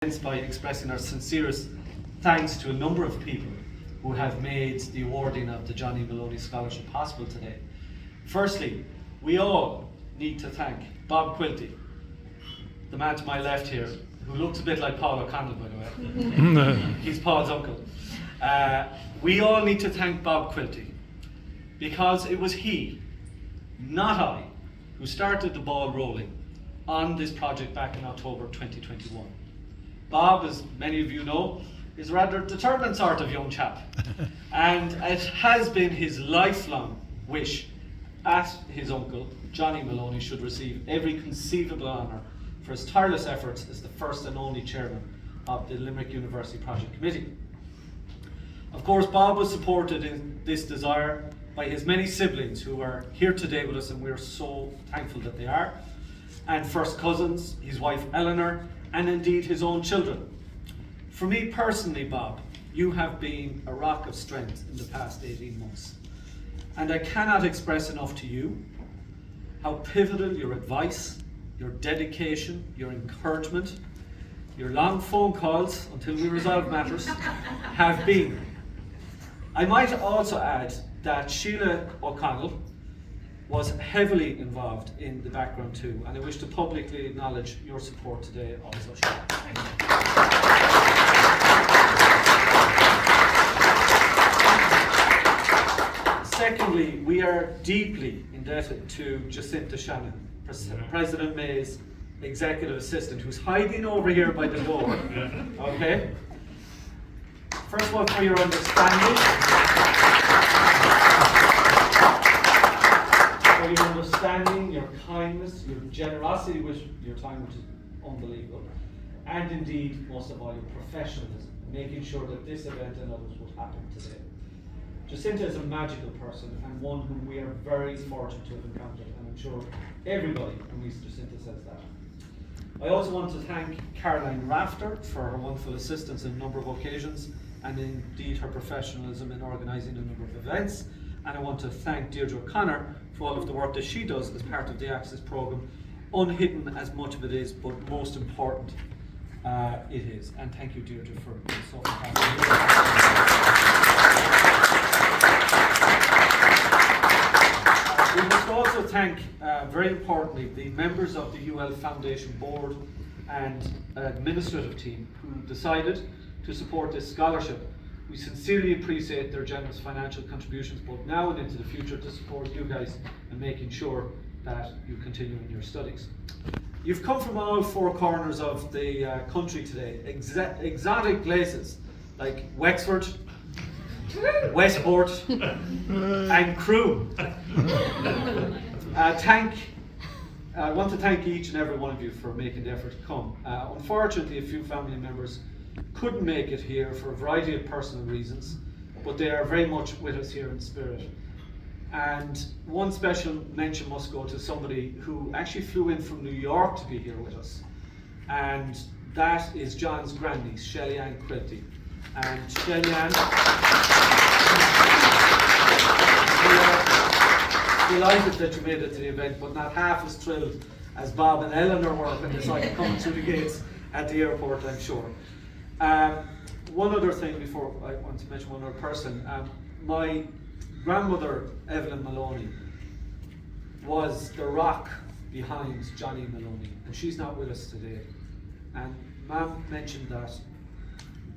By expressing our sincerest thanks to a number of people who have made the awarding of the Johnny Maloney Scholarship possible today. Firstly, we all need to thank Bob Quilty, the man to my left here, who looks a bit like Paul O'Connell, by the way. He's Paul's uncle. We all need to thank Bob Quilty because it was he, not I, who started the ball rolling on this project back in October 2021. Bob, as many of you know, is a rather determined sort of young chap, and it has been his lifelong wish that his uncle, Johnny Maloney, should receive every conceivable honour for his tireless efforts as the first and only chairman of the Limerick University Project Committee. Of course, Bob was supported in this desire by his many siblings who are here today with us, and we're so thankful that they are, and first cousins, his wife Eleanor, and indeed his own children. For me personally, Bob, you have been a rock of strength in the past 18 months. And I cannot express enough to you how pivotal your advice, your dedication, your encouragement, your long phone calls until we resolve matters have been. I might also add that Sheila O'Connell was heavily involved in the background too, and I wish to publicly acknowledge your support today also, Sheila. Secondly, we are deeply indebted to Jacinta Shannon, President May's executive assistant, who's hiding over here by the door. Okay? First of all, for your understanding. For your understanding, your kindness, your generosity with your time, which is unbelievable, and indeed, most of all, your professionalism, making sure that this event and others would happen today. Jacinta is a magical person and one whom we are very fortunate to have encountered, and I'm sure everybody who meets Jacinta says that. I also want to thank Caroline Rafter for her wonderful assistance on a number of occasions, and indeed her professionalism in organising a number of events. And I want to thank Deirdre O'Connor for all of the work that she does as part of the Access programme, unhidden as much of it is, but most important it is. And thank you, Deirdre, for being so fantastic. We must also thank, very importantly, the members of the UL Foundation Board and administrative team who decided to support this scholarship. We sincerely appreciate their generous financial contributions both now and into the future to support you guys and making sure that you continue in your studies. You've come from all four corners of the country today, exotic places like Wexford, Westport and Crewe. I want to thank each and every one of you for making the effort to come. Unfortunately, a few family members couldn't make it here for a variety of personal reasons, but they are very much with us here in spirit. And one special mention must go to somebody who actually flew in from New York to be here with us, and that is John's grandniece, Shelley Ann Quilty. And Shelley Ann, we are delighted that you made it to the event, but not half as thrilled as Bob and Eleanor were when they saw you coming through the gates at the airport, I'm sure. One other thing before I want to mention one other person. My grandmother, Evelyn Maloney, was the rock behind Johnny Maloney, and she's not with us today. And Mum mentioned that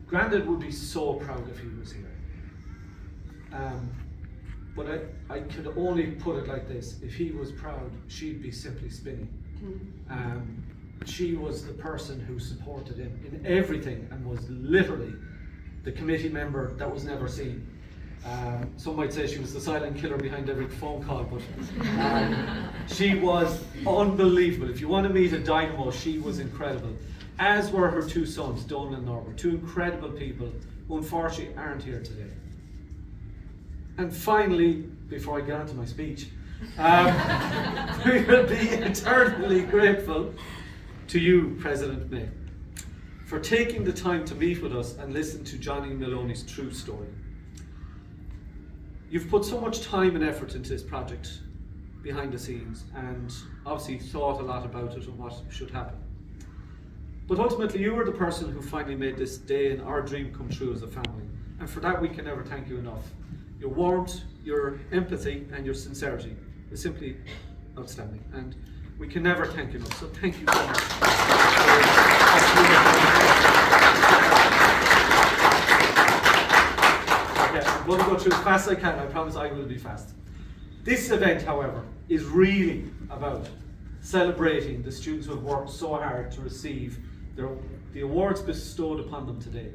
Grandad would be so proud if he was here. But I could only put it like this: if he was proud, she'd be simply spinning. She was the person who supported him in everything and was literally the committee member that was never seen. Some might say she was the silent killer behind every phone call, but she was unbelievable. If you want to meet a dynamo, she was incredible. As were her two sons, Donal and Norbert, two incredible people who unfortunately aren't here today. And finally, before I get on to my speech, we will be eternally grateful to you, President May, for taking the time to meet with us and listen to Johnny Maloney's true story. You've put so much time and effort into this project behind the scenes, and obviously thought a lot about it and what should happen. But ultimately, you were the person who finally made this day and our dream come true as a family. And for that, we can never thank you enough. Your warmth, your empathy, and your sincerity is simply outstanding. And we can never thank you enough. So thank you so much. Okay, I'm going to go through as fast as I can. I promise I will be fast. This event, however, is really about celebrating the students who have worked so hard to receive the awards bestowed upon them today.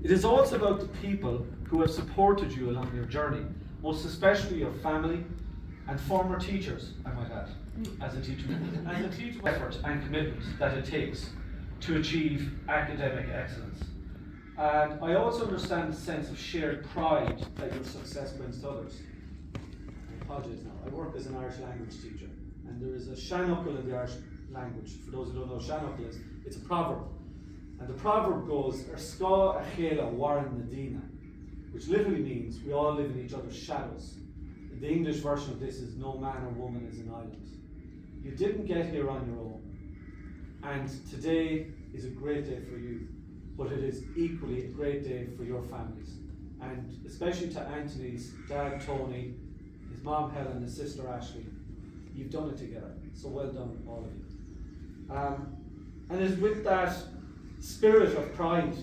It is also about the people who have supported you along your journey, most especially your family and former teachers, I might add, as a teacher, and the teacher's effort and commitment that it takes to achieve academic excellence. And I also understand the sense of shared pride that your success brings to others. I apologise now. I work as an Irish language teacher, and there is a shannuckle in the Irish language. For those who don't know what shannuckle is, it's a proverb. And the proverb goes, "Ar sca a chéile warin na dina," which literally means we all live in each other's shadows. The English version of this is "no man or woman is an island." You didn't get here on your own. And today is a great day for you, but it is equally a great day for your families. And especially to Anthony's dad, Tony, his mom, Helen, his sister, Ashley. You've done it together. So well done, all of you. And it's with that spirit of pride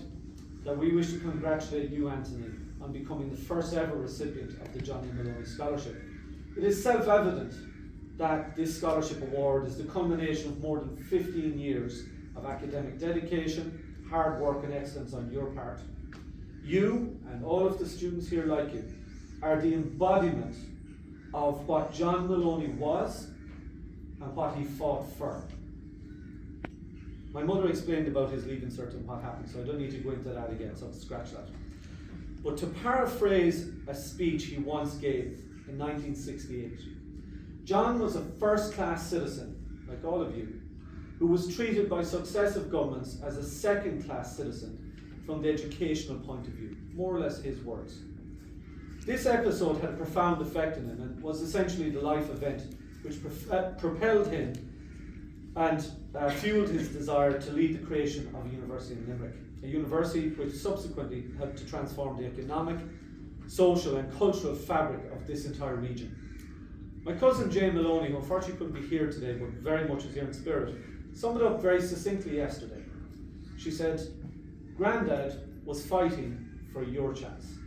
that we wish to congratulate you, Anthony, on becoming the first ever recipient of the Johnny Maloney Scholarship. It is self-evident that this scholarship award is the culmination of more than 15 years of academic dedication, hard work and excellence on your part. You, and all of the students here like you, are the embodiment of what John Maloney was and what he fought for. My mother explained about his leaving cert and what happened, so I don't need to go into that again, so I'll scratch that. But to paraphrase a speech he once gave in 1968, John was a first-class citizen, like all of you, who was treated by successive governments as a second-class citizen from the educational point of view, more or less his words. This episode had a profound effect on him and was essentially the life event which propelled him and fueled his desire to lead the creation of a university in Limerick, a university which subsequently helped to transform the economic, social and cultural fabric of this entire region. My cousin Jane Maloney, who unfortunately couldn't be here today but very much is here in spirit, summed it up very succinctly yesterday. She said, "Grandad was fighting for your chance."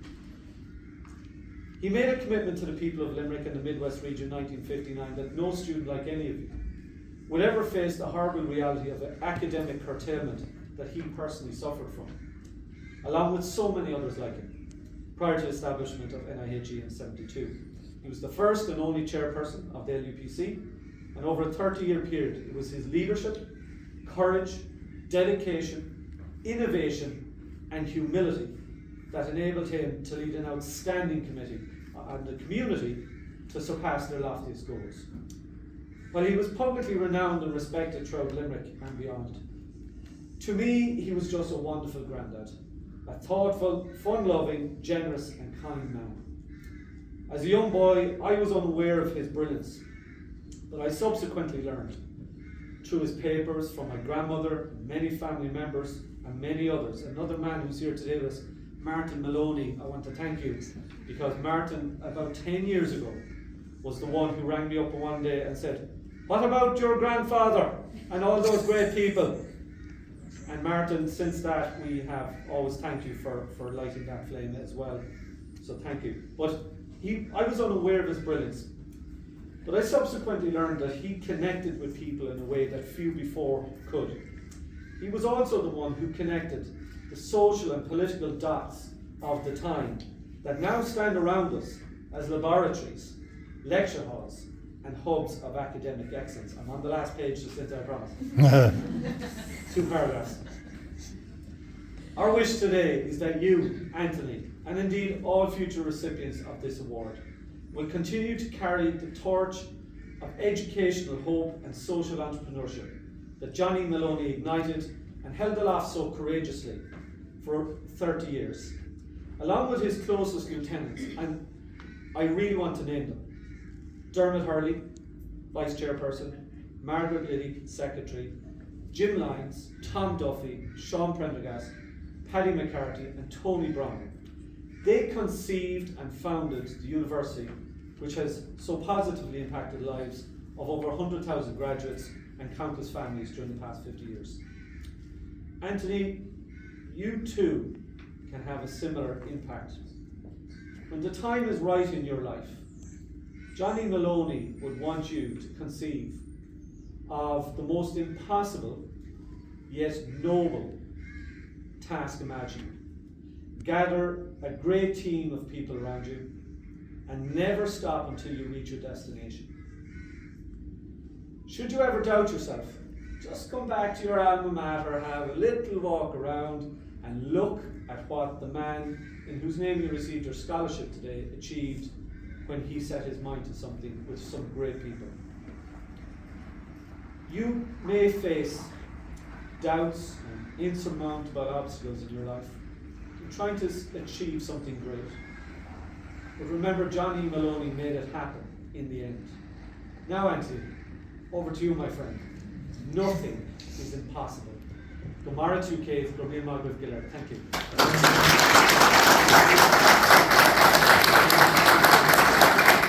He made a commitment to the people of Limerick and the Midwest region in 1959 that no student like any of you would ever face the horrible reality of academic curtailment that he personally suffered from, along with so many others like him, prior to the establishment of NIHE in '72. He was the first and only chairperson of the LUPC, and over a 30-year period, it was his leadership, courage, dedication, innovation, and humility that enabled him to lead an outstanding committee and the community to surpass their loftiest goals. While he was publicly renowned and respected throughout Limerick and beyond, to me, he was just a wonderful granddad, a thoughtful, fun-loving, generous and kind man. As a young boy, I was unaware of his brilliance, but I subsequently learned through his papers from my grandmother, many family members, and many others. Another man who's here today was Martin Maloney. I want to thank you, because Martin, about 10 years ago, was the one who rang me up one day and said, "What about your grandfather and all those great people?" And Martin, since that, we have always thanked you for lighting that flame as well. So thank you. But I was unaware of his brilliance. But I subsequently learned that he connected with people in a way that few before could. He was also the one who connected the social and political dots of the time that now stand around us as laboratories, lecture halls, and hubs of academic excellence. I'm on the last page, just I promise. 2 paragraphs. Our wish today is that you, Anthony, and indeed all future recipients of this award, will continue to carry the torch of educational hope and social entrepreneurship that Johnny Maloney ignited and held aloft so courageously for 30 years, along with his closest lieutenants, and I really want to name them: Dermot Hurley, Vice Chairperson; Margaret Liddy, Secretary; Jim Lyons, Tom Duffy, Sean Prendergast, Paddy McCarthy and Tony Brown. They conceived and founded the university, which has so positively impacted the lives of over 100,000 graduates and countless families during the past 50 years. Anthony, you too can have a similar impact. When the time is right in your life, Johnny Maloney would want you to conceive of the most impossible yet noble task imaginable. Gather a great team of people around you and never stop until you reach your destination. Should you ever doubt yourself, just come back to your alma mater, have a little walk around and look at what the man in whose name you received your scholarship today achieved when he set his mind to something with some great people. You may face doubts and insurmountable obstacles in your life. You're trying to achieve something great. But remember, Johnny Maloney made it happen in the end. Now, Anthony, over to you, my friend. Nothing is impossible. Gomara 2K, Thank you.